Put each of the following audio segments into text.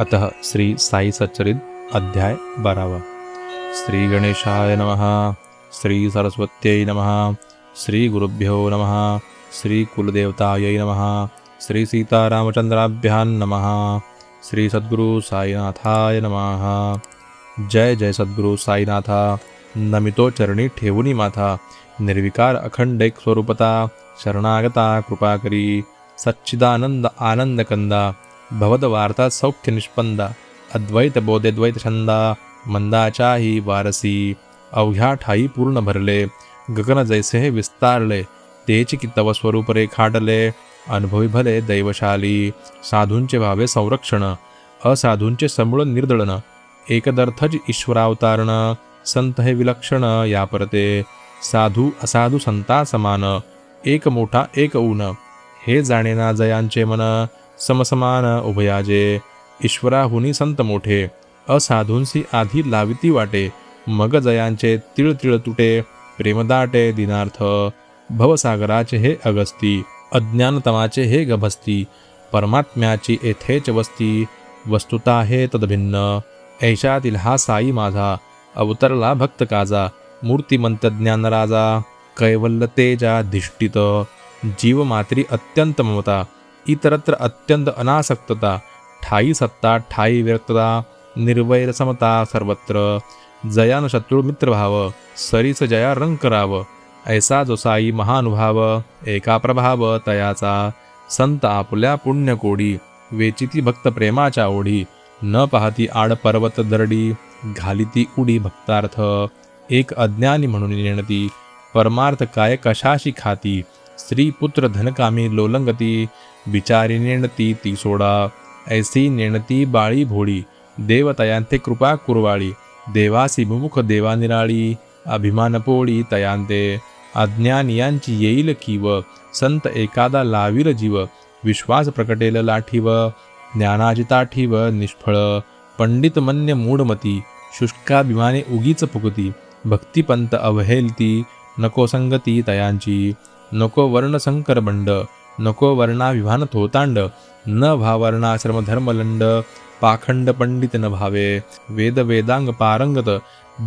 अतः श्री साई सच्चरित अध्याय 12। श्री गणेशाय नमः। श्री सरस्वत्यै नमः। श्री गुरुभ्यो नमः। श्री कुलदेवतायै नमः। श्री सीतारामचंद्राभ्यां नमः। श्री सद्गुरु साईनाथाय नमः। जय जय सद्गुरु साईनाथा। नमितो चरणी ठेवुनी माथा। निर्विकार अखंड एक स्वरूपता। शरणागता कृपा करी। सच्चिदानंद आनंद कंदा। भवद वार्ता सौख्य निष्पंदा। अद्वैत बोधे द्वैत छंदा। मंदाचाही वारसी। अवघ्या ठाई पूर्ण भरले। गगन जैसे हे विस्तारले। तेची की तव स्वरूप रेखाटले। अनुभवी भले दैवशाली। साधूंचे व्हावे संरक्षण। असाधूंचे समूळ निर्दळन। एकदर्थज ईश्वरावतारण। संत हे विलक्षण या परते। साधू असाधू संता समान। एक मोठा एक ऊन। हे जाणेना जयांचे मन। समसमान उभयाजे। ईश्वराहुनी संत मोठे। असाधूंसी आधी लाविती वाटे। मग जयांचे तिळ तिळ तुटे। प्रेमदाटे दिनार्थ। भवसागराचे हे अगस्ती। अज्ञानतमाचे हे गभस्ती। परमात्म्याची येथेच वस्ती। वस्तुता हे तदभिन्न। ऐशातील हा साई माझा। अवतरला भक्त काजा। मूर्तिमंत ज्ञानराजा। कैवल्य तेजाधिष्ठित। जीव मात्री अत्यंत ममता। इतरत्र अत्यंत अनासक्तता। ठाई सत्ता ठाई व्यक्तता। निर्वैर समता सर्वत्र। जयान शत्रू मित्रभाव। सरीस जया रंकराव। ऐसा जो साई महानुभाव। एका प्रभाव तयाचा। संत आपुल्या पुण्यकोडी। वेचिती भक्त प्रेमाच्या ओढी। न पाहती आड पर्वत दरडी। घालिती उडी भक्तार्थ। एक अज्ञानी म्हणून नेणती। परमार्थ काय कशाशी खाती। स्त्री पुत्र धनकामी लोलंगती। बिचारी नेणती ती सोडा। ऐसी नेणती बाळी भोळी। देवतयांते कृपा कुरवाळी। देवासी विमुख देवा निराळी। अभिमान पोळी तयांते। अज्ञानियांची येईल कीव। संत एकादा लावील जीव। विश्वास प्रकटेल लाठीव। ज्ञानाची ताठीव निष्फळ। पंडित मन्य मूढमती। शुष्काभिमाने उगीच फुगती। भक्तिपंत अवहेलती। नको संगती तयांची। नको वर्ण संकर बंड। नको वर्णाभिमान थोतांड। न भावर्णाश्रम धर्मलंड। पाखंड पंडित न भावे। वेद वेदांग पारंगत।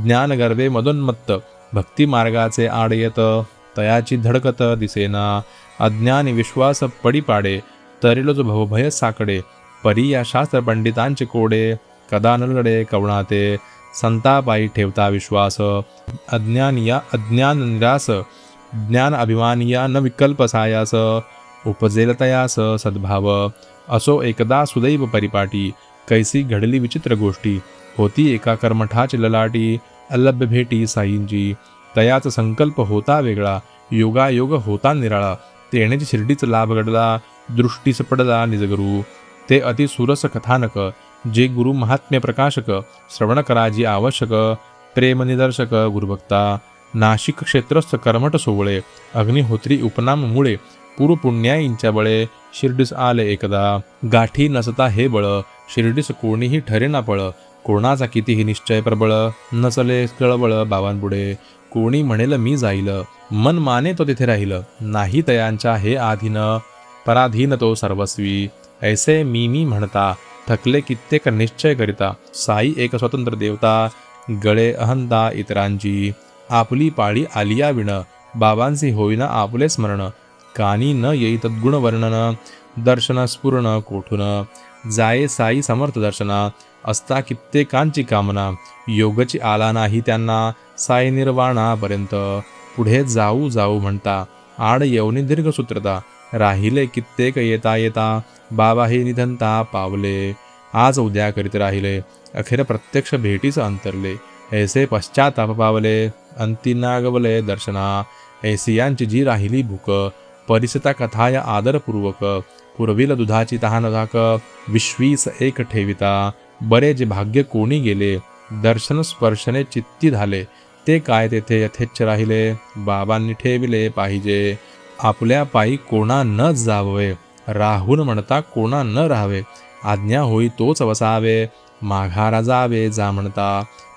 ज्ञान गर्वे मदोन्मत्त। भक्ती मार्गाचे आडयत। तयाची धडकत दिसेना। अज्ञानी विश्वास पडी पाडे। तरिलो जो भवभय साकडे। परी या शास्त्र पंडितांचे कोडे। कदा न लढे कवणाते। संतापायी ठेवता विश्वास। अज्ञानिया अज्ञान निरास। ज्ञान अभिमानिया न विकल्प सायास। उपजेल तयास सद्भाव। असो एकदा सुदैव परिपाटी। कैसी घडली विचित्र गोष्टी। होती एका कर्मठाची ललाटी। अल्लभ्य भेटी साईंची। तयाच संकल्प होता वेगळा। योगायोग होता निराळा। तेणेच शिर्डीच लाभ घडला। दृष्टीस पडला निजगुरु। ते अति सुरस कथानक। जे गुरु महात्म्य प्रकाशक। श्रवण कराजी आवश्यक। प्रेम निदर्शक गुरुभक्ता। नाशिक क्षेत्रस्थ कर्मठ सोवळे। अग्निहोत्री उपनाम मुळे। पूर्व पुण्याईंच्या बळे। शिर्डीस आले एकदा। गाठी नसता हे बळ। शिर्डीस कोणीही ठरेना पळ। कोणाचा कितीही निश्चय प्रबळ। नचले कळबळ बाबांपुढे। कोणी म्हणेल मी जाईल। मन माने तो तिथे राहील। नाही तयांच्या हे आधीन। पराधीन तो सर्वस्वी। ऐसे मी म्हणता। थकले कित्येक निश्चय करिता। साई एक स्वतंत्र देवता। गळे अहंता इतरांची। आपली पाळी आलिया विण। बाबांसी होईना आपले स्मरण। कानी न येई तद्गुण वर्णन। दर्शन स्फुरण कोठून। जाये साई समर्थ दर्शना। असता कित्येकांची कामना। योगची आला नाही त्यांना। साई निर्वाणापर्यंत। पुढे जाऊ जाऊ म्हणता। आड येऊनी दीर्घ सूत्रता। राहिले कित्येक येता येता। बाबा हे निधनता पावले। आज उद्या करीत राहिले। अखेर प्रत्यक्ष भेटीस अंतरले। ऐसे पश्चाताप पावले। अंती नागवले दर्शना। ऐसियांची जी राहिली भूक। परिसता कथाया आदरपूर्वक। पुरविल दुधाची तहान धाक। विश्वीस एक ठेविता। बरे जे भाग्य कोणी गेले। दर्शन स्पर्शने चित्ती झाले। ते काय तेथे यथेच्छ राहिले। बाबांनी ठेविले पाहिजे। आपल्या पायी कोणा न जाववे। राहून म्हणता कोणा न राहावे। आज्ञा होई तोच वसावे। माघारा जावे जा म्हणता।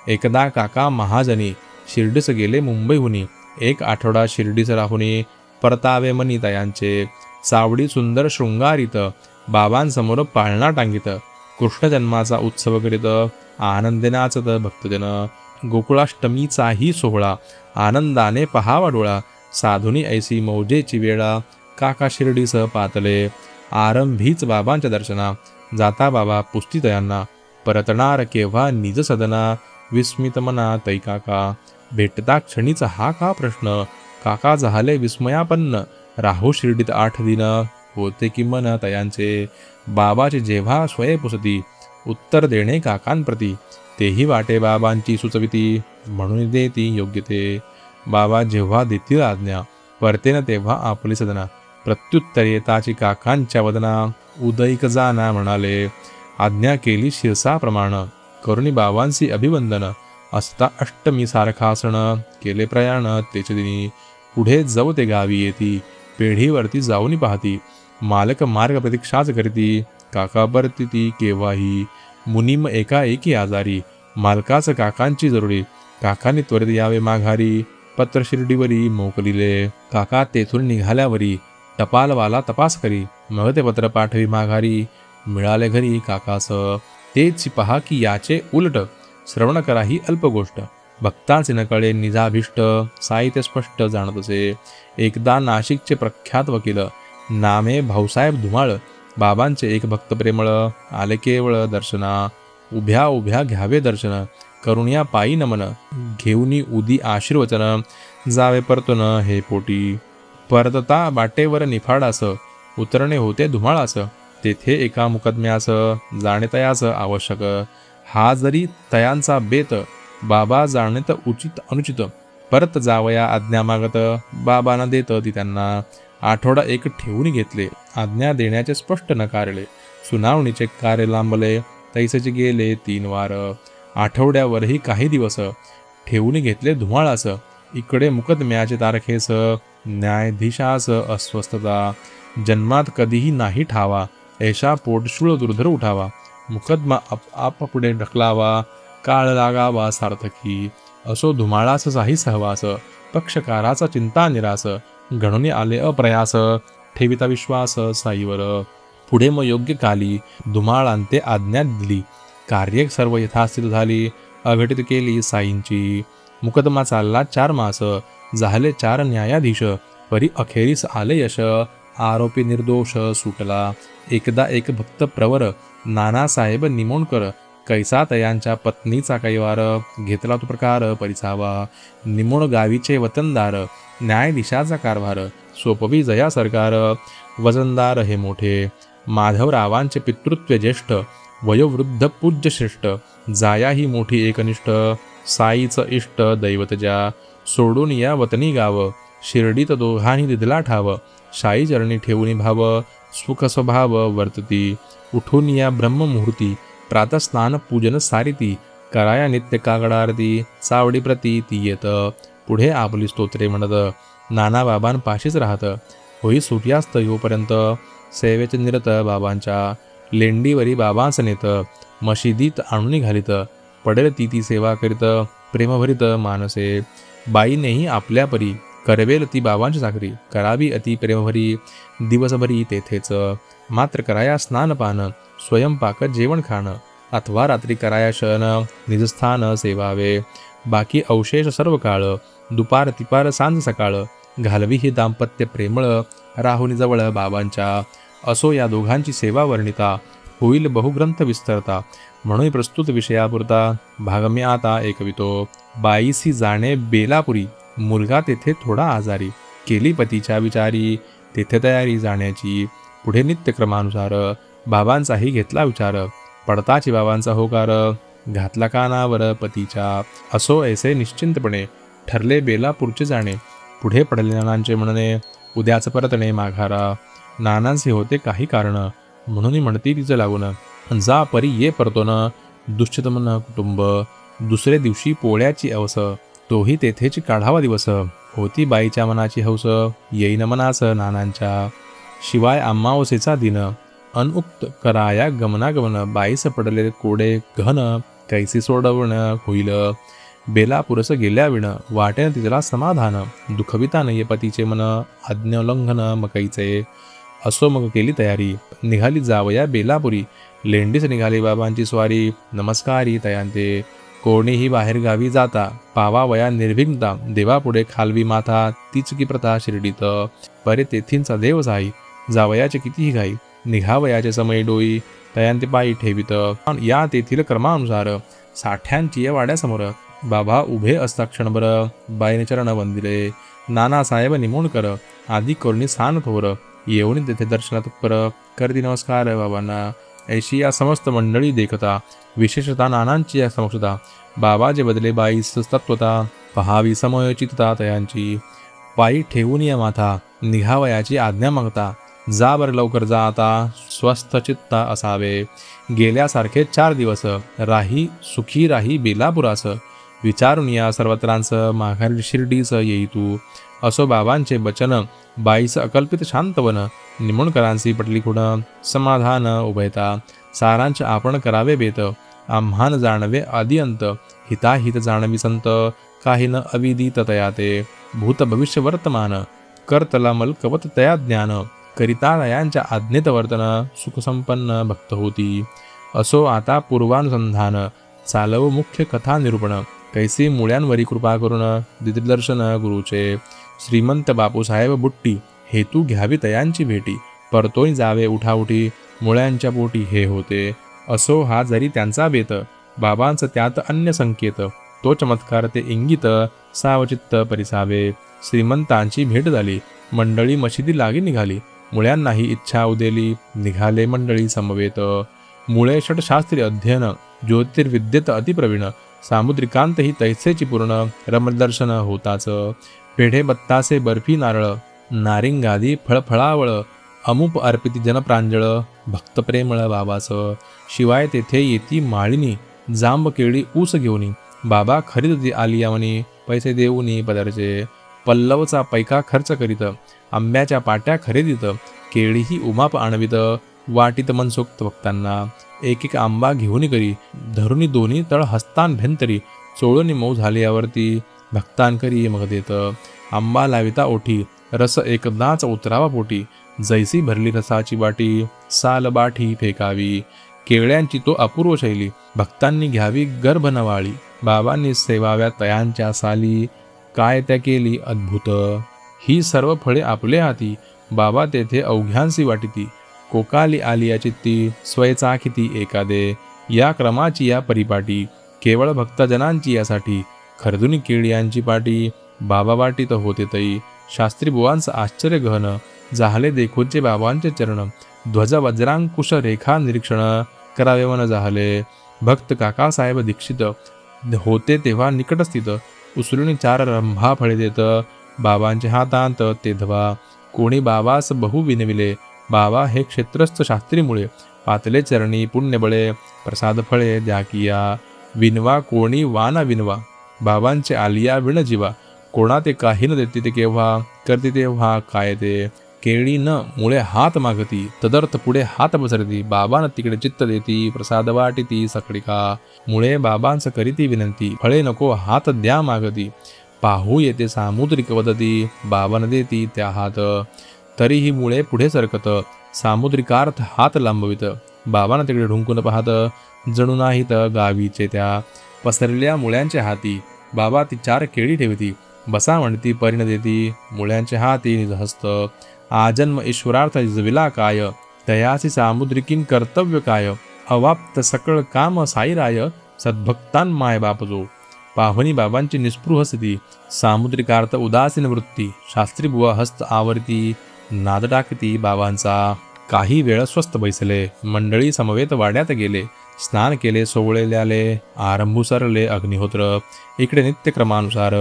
एकदा काका महाजनी। शिर्डीस गेले मुंबईहुनी। एक आठवडा शिर्डीस राहुनी। परतावे मनी तयांचे। सावडी सुंदर शृंगारित। बाबांसमोर पाळणा टांगित। कृष्ण जन्माचा उत्सव करीत आनंदे नाचत भक्तजन. गोकुळाष्टमीचाही सोहळा आनंदाने पहावा डोळा. साधुनी ऐसी मौजेची वेळा काका शिर्डीस पातले. आरंभीच बाबांच्या दर्शना जाता बाबा पुस्तितयांना. परतणार केव्हा निज सदना विस्मित मना तै काका. भेटता क्षणीचा हा का प्रश्न काका झाले विस्मयापन्न. राहू शिर्डीत 8 दिन होते की मन तयांचे. बाबाचे जेव्हा स्वये पुसती उत्तर देणे काकांप्रती. तेही वाटे बाबांची सुचविती म्हणून देती योग्य ते. बाबा जेव्हा देतील आज्ञा परतेन तेव्हा आपली सदना. प्रत्युत्तर येताची काकांच्या वदना उदयिक जाना म्हणाले. आज्ञा केली शिरसाप्रमाण करुणी बाबांसी अभिवंदन. असता अष्टमी सारखा सण केले प्रयाण तेच दिनी. पुढे जाऊ ते गावी येती पेढीवरती जाऊनी पाहती. मालक मार्ग प्रतीक्षाच करीती काका परतीती केव्हाही. मुनीम एकाएकी आजारी मालकाच काकांची जरुरी. काकांनी त्वरित यावे माघारी पत्र शिर्डीवरी मोकलिले. काका तेथून निघाल्यावरी टपालवाला तपास करी. मग ते पत्र पाठवी माघारी मिळाले घरी काकास. तेच पहा की याचे उलट श्रवण करा ही अल्प गोष्ट. भक्तांचे नकळे निजाभिष्ट साई ते स्पष्ट जाणत असे. एकदा नाशिकचे प्रख्यात वकील नामे भाऊसाहेब धुमाळ बाबांचे एक भक्त प्रेमळ आले केवळ दर्शना. उभ्या उभ्या घ्यावे दर्शन करुणिया पायी नमन. घेऊनी उदी आशीर्वचन जावे परतून हे पोटी. परतता बाटेवर निफाडास उतरणे होते धुमाळास. तेथे एका मुकदम्यास जाणे तयास आवश्यक. हा जरी तयांचा बेत बाबा जाणेत उचित अनुचित. परत जावया आज्ञा मागत बाबांना देत ती त्यांना. आठवडा एक ठेवून घेतले आज्ञा देण्याचे स्पष्ट नकारले. सुनावणीचे कार्य लांबले तैसेचे गेले 3 वार. आठवड्यावरही काही दिवस ठेवून घेतले धुमाळास. इकडे मुकदम्याचे तारखेस न्यायाधीशास अस्वस्थता. जन्मात कधीही नाही ठावा ऐशा पोटशूळ दुर्धर उठावा. मुकदमा आप पुढे ढकलावा काळ लागावा सार्थकी. असो धुमाळासही सहवास पक्षकाराचा चिंता निरास. घडून आले अप्रयास ठेविता विश्वास साईवर. पुढे मग योग्य काली धुमाळांते आज्ञा दिली. कार्य सर्व यथास्थित झाली अघटित केली साईंची. मुकदमा चालला 4 मास झाले 4 न्यायाधीश. परी अखेरीस आले यश आरोपी निर्दोष सुटला. एकदा एक भक्त प्रवर नानासाहेब निमोणकर कैसा तयांच्या पत्नीचा कैवार. घेतला तो प्रकार परिसावा. निमोण गावीचे वतनदार न्यायाधीशाचा कारभार. सोपवी जया सरकार वजनदार हे मोठे. माधवरावांचे पितृत्व ज्येष्ठ वयोवृद्ध पूज्य श्रेष्ठ. जाया ही मोठी एकनिष्ठ साईच इष्ट दैवत ज्या. सोडून या वतनी गाव शिर्डीत दोघांनी दिधला ठाव. शाई चरणी ठेवून भाव सुख स्वभाव वर्तती. उठून या ब्रह्ममुहूर्ती प्रातस्नान पूजन सारिती. कराया नित्य कागड आरती चावडी प्रती ती येत. पुढे आपली स्तोत्रे म्हणत नाना बाबांपाशीच राहत. होई सूर्यास्त येऊपर्यंत सेवेचे निरत बाबांच्या. लेंडीवरी बाबांस नेत मशिदीत आणून घालीत. पडेल ती सेवा करीत प्रेमभरित मानसे. बाईनेही आपल्या परी करवेल ती बाबांची चाकरी. करावी अति प्रेमभरी दिवसभरी तेथेच. मात्र कराया स्नानपान स्वयंपाक जेवण खाणं. अथवा रात्री कराया शयन निजस्थान सेवावे. बाकी अवशेष सर्व काळ दुपार तिपार सांज सकाळ. घालवी ही दाम्पत्य प्रेमळ राहुनी जवळ बाबांच्या. असो या दोघांची सेवा वर्णिता होईल बहुग्रंथ विस्तरता. म्हणून प्रस्तुत विषयापुरता भाग मी आता एकवितो. बाईसी जाणे बेलापुरी मुलगा तेथे थोडा आजारी. केली पतीच्या विचारी तेथे तयारी जाण्याची. पुढे नित्यक्रमानुसार बाबांचाही घेतला विचार. पडताची बाबांचा होकार घातला कानावर पतीच्या. असो ऐसे निश्चिंतपणे ठरले बेलापूरचे जाणे. पुढे पडले नानांचे म्हणणे उद्याच परतणे माघारा. नानांचे होते काही कारण म्हणून म्हणती तिचं लागून. जा परी ये परतोन दुश्चितमन कुटुंब. दुसरे दिवशी पोळ्याची अवस तोही तेथेच काढावा दिवस. होती बाईच्या मनाची हौस येईन मनास नानांच्या. शिवाय अमावसेचा दिन अनउक्त कराया गमनागमन. बाईस पडले कोडे घन कैसी सोडवण होईल. बेलापुरस गेल्या विण वाटेन तिला समाधान. दुखविता नये पतीचे मन आज्ञोल्लंघन मकईचे. असो मग केली तयारी, निघाली जावया बेलापुरी. लेंडीच निघाली बाबांची स्वारी, नमस्कारी तयांते. कोणीही बाहेर गावी जाता, पावावया निर्विघ्नता. देवापुढे खालवी माथा, तीच की प्रथा शिर्डीत. परे तेथींचा देव साई, जावयाचे कितीही घाई. निघावयाचे समय डोई, तयांते पायी ठेवित. या तेथील क्रमानुसार साठ्यांची या वाड्यासमोर. बाबा उभे असता क्षणभर, बाईने चरण वंदिले. नानासाहेब निमोणकर, आदी करुणी सान थोर. येऊन तेथे दर्शनात तत्पर, करती नमस्कार बाबांना. ऐशी या समस्त मंडळी देखता, विशेषतः नानांची या समक्षता. बाबाजे बदले बाईस तत्वता, पहावी समयोचितता तयांची. पायी ठेवून या माथा, निघावयाची आज्ञा मागता. जा बर लवकर जा आता, स्वस्थ चित्ता असावे. गेल्यासारखे 4 दिवस, राही सुखी राही बेलापुरास. विचारून या सर्वत्रांचं, माघारी शिर्डीच येई तू. असो बाबांचे वचन, बाईस अकल्पित शांतवन. निमोणकरांची पटली खुण, समाधान उभयता. सारांश आपण करावे बेत, आम्हान जाणवे आदिअंत. हिताहित जाणवी संत, काही न अविदित तयाते. भूत भविष्य वर्तमान, करतला मलकवत तया ज्ञान. करिता तयांच्या आज्ञेत वर्तन, सुखसंपन्न भक्त होती. असो आता पूर्वानुसंधान, चालव मुख्य कथा निरूपण. कैसी मुळ्यांवरी कृपा करून, दिदर्शन गुरुचे. श्रीमंत बापूसाहेब बुट्टी, हेतू घ्यावी तयांची भेटी. परतोय जावे उठाउठी, मुळ्यांच्या पोटी हे होते. असो हा जरी त्यांचा बेत, बाबांचं त्यात अन्य संकेत. तो चमत्कार ते इंगित, सावचित्त परिसावे. श्रीमंतांची भेट झाली, मंडळी मशिदी लागी निघाली. मुळ्यांनाही इच्छा उदेली, निघाले मंडळी समवेत. मुळे षटशास्त्री अध्ययन, ज्योतिर्विद्येत अतिप्रवीण. सामुद्रिकांतही तैसेची पूर्ण, रमदर्शन होताच. पेढे बत्तासे बर्फी नारळ, नारिंगादी फळफळावळ. अमुप अर्पिती जनप्रांजळ, भक्तप्रेमळ बाबाचं. शिवाय तेथे येती माळिनी, जांब केळी ऊस घेऊनी. बाबा खरीद आली यावनी, पैसे देऊनी पदरचे. पल्लवचा पैका खर्च करीत, आंब्याच्या पाट्या खरेदीत. केळीही उमाप आणवीत, वाटीत मनसोक्त भक्तांना. एक एक आंबा घेऊनी करी, धरुनी दोन्ही तळ हस्तान भेंतरी. चोळूनी मऊ झाल्यावरती, भक्तांकरी मग देत. आंबा लाविता ओठी, रस एकदाच उतरावा पोटी. जैसी भरली रसाची वाटी, साल बाठी फेकावी. केळ्यांची तो अपूर्व शैली, भक्तांनी घ्यावी गर्भ नवाळी. बाबांनी सेवाव्या तयांच्या साली, काय त्या केली अद्भुत. ही सर्व फळे आपले हाती, बाबा तेथे अवघ्यांसी वाटिती. कोकाली आली या चित्ती, स्वयचा किती एकादे. या क्रमाची या परिपाटी, केवळ भक्तजनांची यासाठी. खरदुनी केळी यांची पाटी, बाबा वाटीत होते तई. शास्त्री बुवांचं आश्चर्य गहन, जाहले देखोचे बाबांचे चरण. ध्वज वज्रांकुश रेखा निरीक्षण, करावे मन जाहले. भक्त काकासाहेब दीक्षित, होते तेव्हा निकटस्थित. उसळून 4 रंभा फळे देत, बाबांच्या हातात ते धवा. कोणी बाबास बहु विनविले, बाबा हे क्षेत्रस्थ शास्त्रीमुळे. पातले चरणी पुण्यबळे, प्रसाद फळे द्या किया. विनवा कोणी वाना विनवा, बाबांचे आलिया विण जीवा. कोणा ते काही न देते ते केव्हा, करते तेव्हा काय ते. केळी न मुळे हात मागती, तदर्थ पुढे हात पसरती. बाबांना तिकडे चित्त देती, प्रसाद वाटिती सकळिका. मुळे बाबांचं करीती विनंती, फळे नको हात द्या मागती. पाहू येते सामुद्रिक वदती, बाबान देती त्या हात. तरीही मुळे पुढे सरकत, सामुद्रिकार्थ हात लांबवित. बाबांना तिकडे ढुंकून पाहत, जणू नाहीत गावीचे त्या. पसरलेल्या मुळ्यांच्या हाती, बाबा ती 4 केळी ठेवती. बसा म्हणती परिण देती, मुळ्यांच्या हाती निजहस्त. आजन्म ईश्वरार्थ जिजविला काय, तयासी सामुद्रिकीन कर्तव्य काय. अवाप्त सकळ काम साईराय, सद्भक्तान माय बाप जो. पाहुणी बाबांची निस्पृह स्थिती, सामुद्रिकार्थ उदासीन वृत्ती. शास्त्री बुवा हस्त आवरती, नाद टाकती बाबांचा. काही वेळ स्वस्थ बैसले, मंडळी समवेत वाड्यात गेले. स्नान केले सोवळेल्याले, आरंभू सरले अग्निहोत्र. इकडे नित्यक्रमानुसार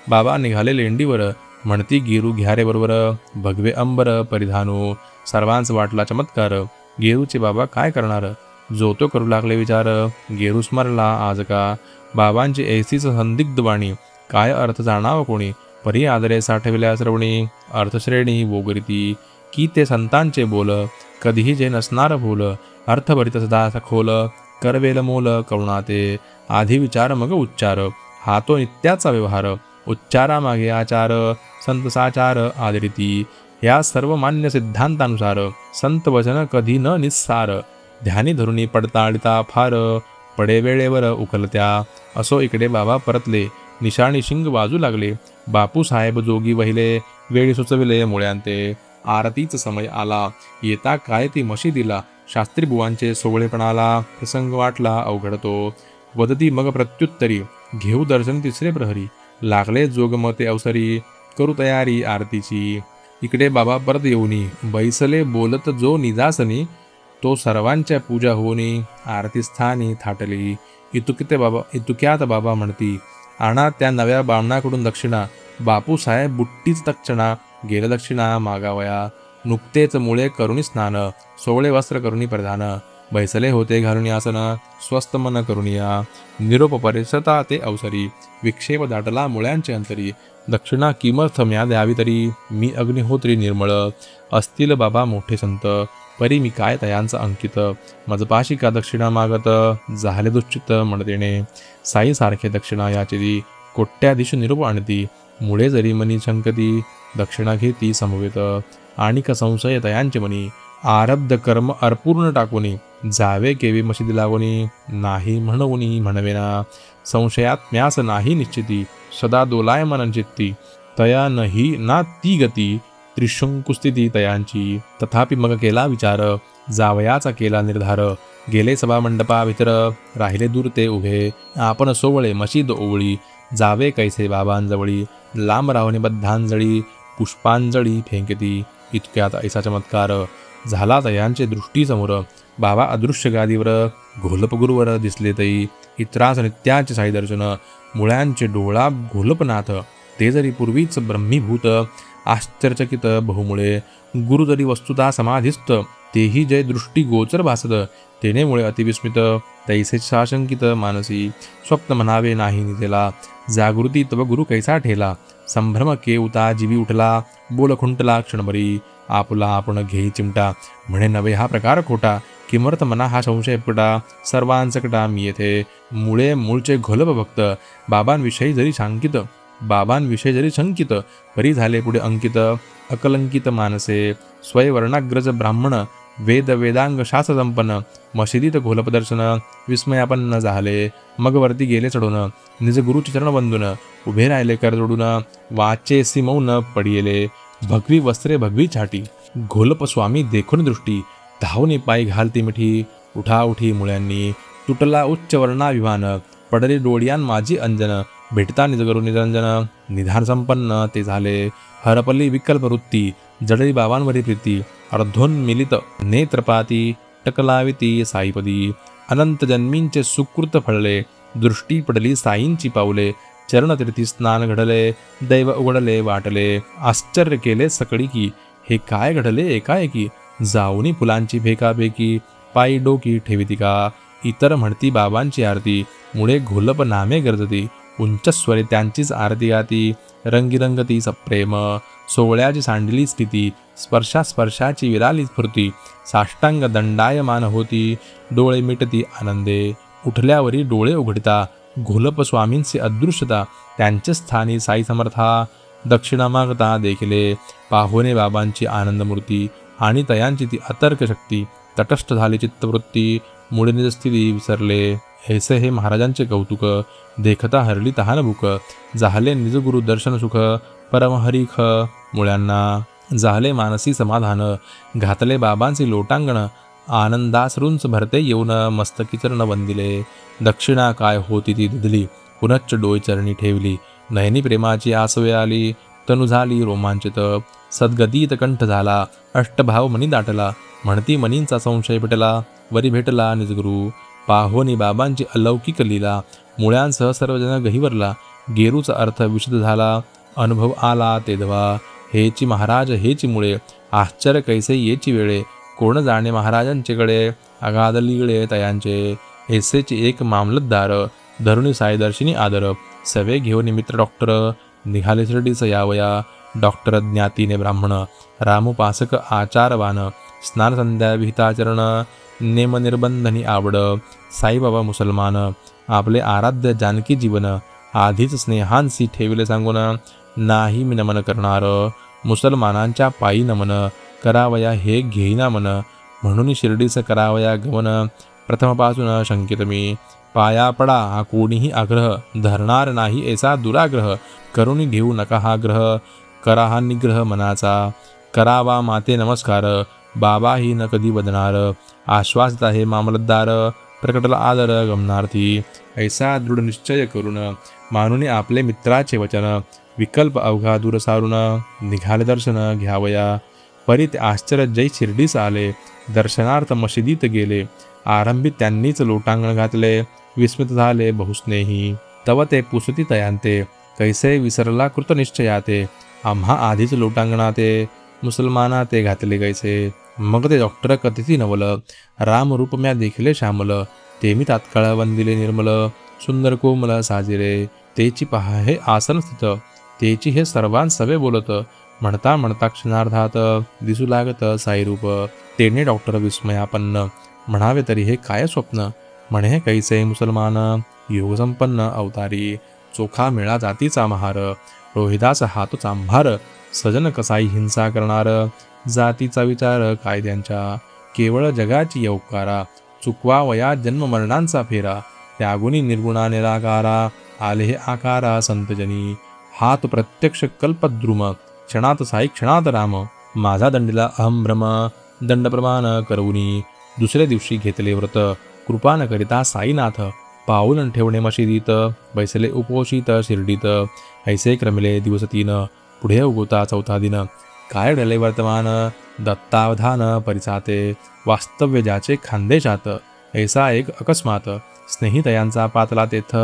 बाबा निघाले लेंडीवर. म्हणती गेरू घ्यारे बरोबर, भगवे अंबर परिधानू. सर्वांच वाटला चमत्कार, गेरूचे बाबा काय करणार. जो तो करू लागले विचार, गेरू स्मरला आज का. बाबांची ऐसीच संदिग्ध वाणी, काय अर्थ जाणावं कोणी. परी आदरे साठविल्या श्रवणी, अर्थश्रेणी वोगरिती. की ते संतांचे बोल, कधीही जे नसणार भूल. अर्थभरित सदा सखोल, करवेल मोल करुणाते. आधी विचार मग उच्चार, हा तो नित्याचा व्यवहार. उच्चारामागे आचार, संत साचार आदरिती. या सर्वमान्य सिद्धांतानुसार संत वचन कधी न निस्सार, ध्यानी धरुणी पडताळिता फार, पडे वेळेवर उकलत्या. असो इकडे बाबा परतले, निशाणी शिंग वाजू लागले. बापू साहेब जोगी वहिले, वेळी सुचविले मुळ्यांते. आरतीच समय आला, येता काय ती मशिदीला. शास्त्री बुवांचे सोहळेपणाला, प्रसंग वाटला अवघड तो. वदती मग प्रत्युत्तरी, घेऊ दर्शन तिसरे प्रहरी. लागले जोगमते अवसरी, करू तयारी आरतीची. इकडे बाबा परत येऊनी, बैसले बोलत जो निजासनी. तो सर्वांच्या पूजा होनी, आरती स्थानी थाटली. इतुक्यात बाबा म्हणती, आणा त्या नव्या बामणाकडून दक्षिणा. बापू साहेब बुट्टीच तक्षणा, गेल दक्षिणा मागावया. नुकतेच मुळे करुणी स्नान, सोवळे वस्त्र करुणी प्रधान. बैसले होते घालून आसन, स्वस्त मन करुणिया. निरोप परिसता ते अवसरी, विक्षेप दाटला मुळ्यांचे अंतरी. दक्षिणा किमर्थ म्या द्यावी तरी, मी अग्निहोत्री निर्मळ. असतील बाबा मोठे संत, परी मी काय तयांचा अंकित. मजपाशी का दक्षिणा मागत, झाले दुश्चित म्हणतेने. साई सारखे दक्षिणा याचिती, कोट्याधीश निरोप आणती. मुळे जरी मनी शंकती, दक्षिणा घेती समवेत. आणि का संशय तयांचे मनी, आरब्ध कर्म अपूर्ण टाकुनी. जावे केवी मशिदी लागोनी, नाही म्हणवनी म्हणवेना. संशयात म्यास नाही निश्चिती, सदा दोलायमान चित्ती. तया नही ना ती गती, त्रिशंकुस्थिती तयांची. तथापि मग केला विचार, जावयाचा केला निर्धार. गेले सभामंडपा भितर, राहिले दूर ते उभे. आपण सोवळे मशीद ओवळी, जावे कैसे बाबांजवळी. लांब राहुनी बद्धांजळी, पुष्पांजळी फेंकती. इतक्यात ऐसा चमत्कार झाला तयांचे दृष्टीसमोर. बाबा अदृश्य गादीवर, घोलपगुरूवर दिसले तई. इतरास नित्याचे साई दर्शन, मुळ्यांचे डोळा घोलपनाथ. ते जरी पूर्वीच ब्रह्मीभूत, आश्चर्यचकित बहुमुळे. गुरु जरी वस्तुता समाधिस्थ, तेही जय दृष्टी गोचर भासत. तेने मुळे अतिविस्मित, तैसे साशंकित मानसी. स्वप्न म्हणावे नाही नितेला, जागृती तव गुरु कैसा ठेला. संभ्रम केवता जीवी उठला, बोल खुंटला क्षणभरी. आपुला आपण घेई चिमटा, म्हणे नवे हा प्रकार खोटा. किमर्थ मना हा संशय पटा, सर्वांसकटा मी येथे. मुळे मूळचे घोलप भक्त, बाबांविषयी जरी शंकित. परी झाले पुढे अंकित, अकलंकित मानसे. स्वयंवर्णाग्रज ब्राह्मण, वेदांग शास्त्र संपन्न. मशिदीत घोलपदर्शन, विस्मयापन्न झाले. मग वरती गेले चढून, निज गुरुचे चरण वंदून. उभे राहिले कर जोडून, वाचेसी मौन पडियेले. भगवी वस्त्रे भगवी छाटी, घोलप स्वामी देखून दृष्टी. धावणे पायी घालती मिठी, उठा उठी मुळ्यांनी. तुटला उच्च वर्णाभिमान, पडले डोळ्यान माझी अंजन. भेटता निजगुरु निरंजन, निधान संपन्न ते झाले. हरपली विकल्प वृत्ती, जडली बाबांवरी प्रीती. अर्धोन्मिलित नेत्रपाती, टकलाविती साईपदी. अनंत जन्मींचे सुकृत फळले, दृष्टी पडली साईंची पावले. चरणतीर्थी स्नान घडले, दैव उघडले वाटले. आश्चर्य केले सकळी की, हे काय घडले एकाएकी. जाऊनी फुलांची भेकाभेकी, पायी डोकी ठेविती का. इतर म्हणती बाबांची आरती, मुळे घोलप नामे गरजती. उंचस्वरे त्यांचीच आरती गाती, रंगीरंगती सप्रेम. सोवळ्याची सांडली स्थिती, स्पर्शाची विराली स्फूर्ती. साष्टांग दंडायमान होती, डोळे मिटती आनंदे. उठल्यावरी डोळे उघडता, घोलप स्वामींची अदृश्यता. त्यांचे स्थानी साई समर्था, दक्षिणा मागता देखिले. पाहोने बाबांची आनंदमूर्ती, आणि तयांची ती अतर्क शक्ती. तटस्थ झाली चित्तवृत्ती, मुळे निजस्थिती विसरले. ऐसे हे महाराजांचे कौतुक, देखता हरली तहान भूक. झाले निजगुरु दर्शन सुख, परमहरिख मुळ्यांना. झाले मानसी समाधान, घातले बाबांचे लोटांगण. आनंदासरूंच भरते येऊन, मस्तकी चरण वंदिले. दक्षिणा काय होती ती दिली, पुनच्च डोई चरणी ठेवली. नयनी प्रेमाची आसवे आली, तनु झाली रोमांचित. सद्गतीत कंठ झाला, अष्टभाव मनी दाटला. म्हणती मनींचा संशय पेटला, वरी भेटला निजगुरु. पाहोनी बाबांची अलौकिक लीला, मुळ्यांसह सर्वजण गहिवरला. गेरूचा अर्थ विशद झाला, अनुभव आला तेधवा. हेची महाराज हेची मुळे, आश्चर्य कैसे येची वेळे. कोण जाणे महाराजांचे गळे, अगाध लीगळे तयांचे. ऐसेची एक मामलतदार, धरुणी साईदर्शिनी आदर. सवे घेऊन मित्र डॉक्टर, निघाले शिर्डीस यावया. डॉक्टर ज्ञातीने ब्राह्मण, रामोपासक आचारवान. स्नान संध्या विहिताचरण, नेमनिर्बंधनी आवड. साईबाबा मुसलमान, आपले आराध्य जानकी जीवन. आधीच स्नेहांसी ठेविले सांगून, नाही मी नमन करणार. मुसलमानांच्या पायी नमन करावया हे घेईना मन, म्हणून शिर्डीस करावया गमन, प्रथमपासून शंकित मी, पाया पडा हा कोणीही आग्रह, धरणार नाही ऐसा दुराग्रह, करून घेऊ नका हा ग्रह, करा हा निग्रह मनाचा, करावा माते नमस्कार, बाबाही न कधी बदणार, आश्वासित आहे मामलतदार, प्रकटला आदर गमनार्थी, ऐसा दृढ निश्चय करून, मानुनी आपले मित्राचे वचन, विकल्प अवघा दूर सारून, निघाले दर्शन घ्यावया, परी ते आश्चर्य जै शिर्डीस आले, दर्शनार्थ मशिदीत गेले, आरंभी त्यांनीच लोटांगण घातले, विस्मित झाले बहुस्नेही, तव ते पुसती तयांते, कैसे विसरला कृतनिश्चयाते, आम्हा आधीच लोटांगणाते, मुसलमाना ते घातले कैसे, मग ते डॉक्टर कथिती नवल, रामरूप म्या देखिले श्यामल, ते मी तात्काळ वंदिले निर्मल, सुंदर कोमल साजिरे, तेची पहा हे आसन स्थित, तेची हे सर्वांसवे बोलत, म्हणता म्हणता क्षणार्धात दिसू लागत साईरूप, तेने डॉक्टर विस्मयापन्न, म्हणावे तरी हे काय स्वप्न, म्हणे कैसे मुसलमान, योगसंपन्न अवतारी, चोखा मिळा जातीचा महार, रोहिदास हातो चांभार, सजन कसाई हिंसा करणार, जातीचा विचार कायद्यांच्या, केवळ जगाची यौकारा, चुकवा वया जन्म मरणांचा फेरा, त्यागुनी निर्गुणा निराकारा, आले हे आकारा संतजनी, हात प्रत्यक्ष कल्पद्रुम, क्षणात साई क्षणात राम, माझा दंडीला अहम भ्रम, दंडप्रमाण करवुनी, दुसऱ्या दिवशी घेतले व्रत, कृपा न करिता साईनाथ, पाऊल ठेवणे मशिदीत, बैसले उपोषित शिर्डीत, ऐसे क्रमिले दिवस तीन, पुढे उगवता चौथा दिन, काय घडले वर्तमान, दत्तावधान परिसाते, वास्तव्य ज्याचे खानदेशात, ऐसा एक अकस्मात, स्नेहितयांचा पातला तेथ,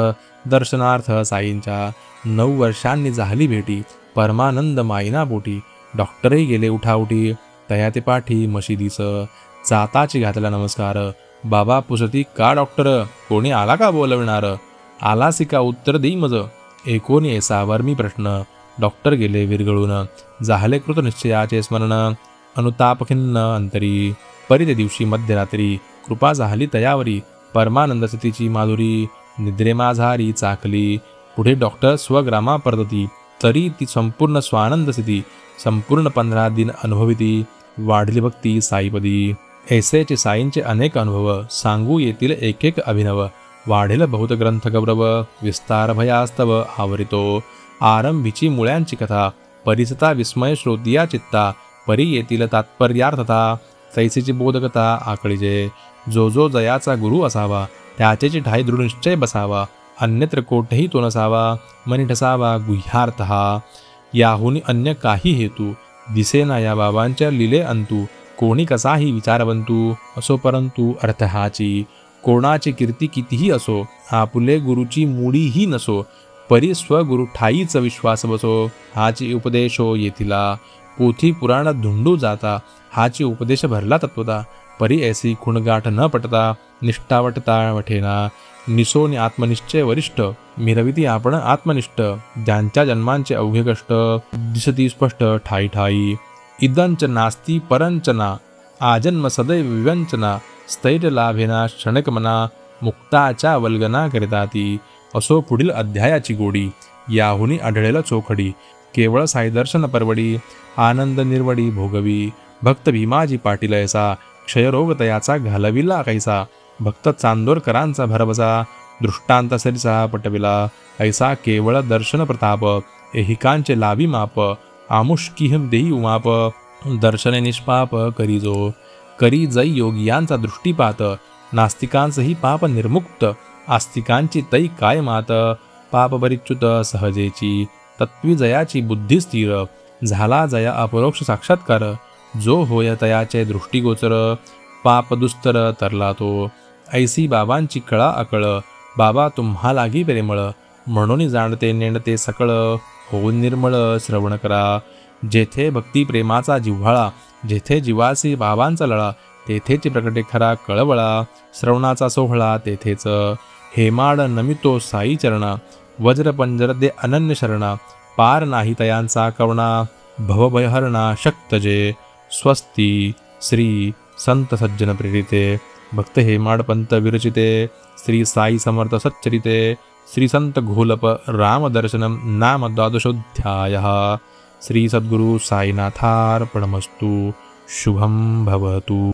दर्शनार्थ साईंच्या, 9 वर्षांनी झाली भेटी, परमानंद माईना पोटी, डॉक्टरही गेले उठाउठी, तया ते पाठी मशिदीस, जाताची घातला नमस्कार, बाबा पुसती का डॉक्टर, कोणी आला का बोलविणार, आलासी का उत्तर देई मज, एकोणी ऐसावर मी प्रश्न, डॉक्टर गेले विरगळून, झाले कृतनिश्चयाचे स्मरण, अनुतापखिन्न अंतरी, परी ते दिवशी मध्यरात्री, कृपा झाली तयावरी, परमानंद स्थितीची माधुरी, निद्रेमाझारी चाकली, पुढे डॉक्टर स्वग्रामा परतती, तरी ती संपूर्ण स्वानंद स्थिती, संपूर्ण 15 दिन अनुभविती, वाढली भक्ती साईपदी, ऐसेचे साईंचे अनेक अनुभव, सांगू येतील एक एक अभिनव, वाढेल बहुत ग्रंथ गौरव, विस्तार भयास्तव आवरितो, आरंभीची मुळ्यांची कथा, परिसता विस्मय श्रोतिया चित्ता, परी येतील तात्पर्यार्थता, तैसीची बोधकथा आकळीजे, जो जो जयाचा गुरु असावा, त्याचेची ठाई दृढ निश्चय बसावा, अन्यत्र कोठेही तो नसावा, मनी ठसावा गुह्यार्थ हा, याहुनी अन्य काही हेतू, दिसेना या बाबांच्या लिले अंतू, कोणी कसाही विचारवंतू, असो परंतु अर्थ हाची, कोणाची कीर्ती कितीही असो, आपुले गुरुची मुडीही नसो, परी स्वगुरु ठाईच विश्वास बसो, हाची उपदेशो येथिला, पोथी पुराण धुंडू जाता, हाची उपदेश भरला तत्वता, परी ऐसी खुणगाठ न पटता, निष्ठावटता वठेना, निसोनी आत्मनिश्चय वरिष्ठ, मिरविती आपण आत्मनिष्ठ, ज्यांच्या जन्मांचे अवघे कष्ट, दिसती स्पष्ट ठाई ठाई, इदंच नास्ती परंचना, आजन्म सदैव विवंचना, स्थैर्य लाभेना क्षणकमना, मुक्ताच्या वल्गना करिताती, असो पुढील अध्यायाची गोडी, याहुनी आढळेल चोखडी, केवळ साईदर्शन परवडी, आनंद निर्वडी भोगवी, भक्त भीमाजी पाटील ऐसा, क्षयरोग तयाचा घालविला कैसा, भक्त चांदोरकरांचा भरवसा, दृष्टांत सरिसा पटविला, ऐसा केवळ दर्शन प्रताप, एहिकांचे लावी माप, आमुष्किहम देही उमाप, दर्शने निष्पाप करीजो, करी जै योगियांचा दृष्टीपात, नास्तिकांचंही पाप निर्मुक्त, आस्तिकांची तै काय मात, पाप परिच्युत सहजेची, तत्वी जयाची बुद्धी स्थिर, झाला जया अपरोक्ष साक्षात्कार, जो होय तयाचे दृष्टीगोचर, पाप दुस्तर तरला तो, ऐसी बाबांची कळा अकळ, बाबा तुम्हा लागी प्रेमळ, म्हणून जाणते नेणते सकळ, होऊन निर्मळ श्रवण करा, जेथे भक्ती प्रेमाचा जिव्हाळा, जेथे जीवासी बाबांचा लळा, तेथेची प्रकटे खरा कळवळा, श्रवणाचा सोहळा तेथेच, हेमाड नमितो साई चरणा, वज्रपंजर दे अनन्य शरणा, पार नाही तयांचा कवणा, भवभयहरणा शक्त जे, स्वस्ती श्री संत सज्जन प्रेरिते, भक्त हेमाडपंत विरचिते, श्री साई समर्थ सच्चरिते, श्री संत घोलप रामदर्शनम नाम द्वादशोऽध्यायः। श्री सद्गुरू साईनाथार्पणमस्तु. शुभम भवतु.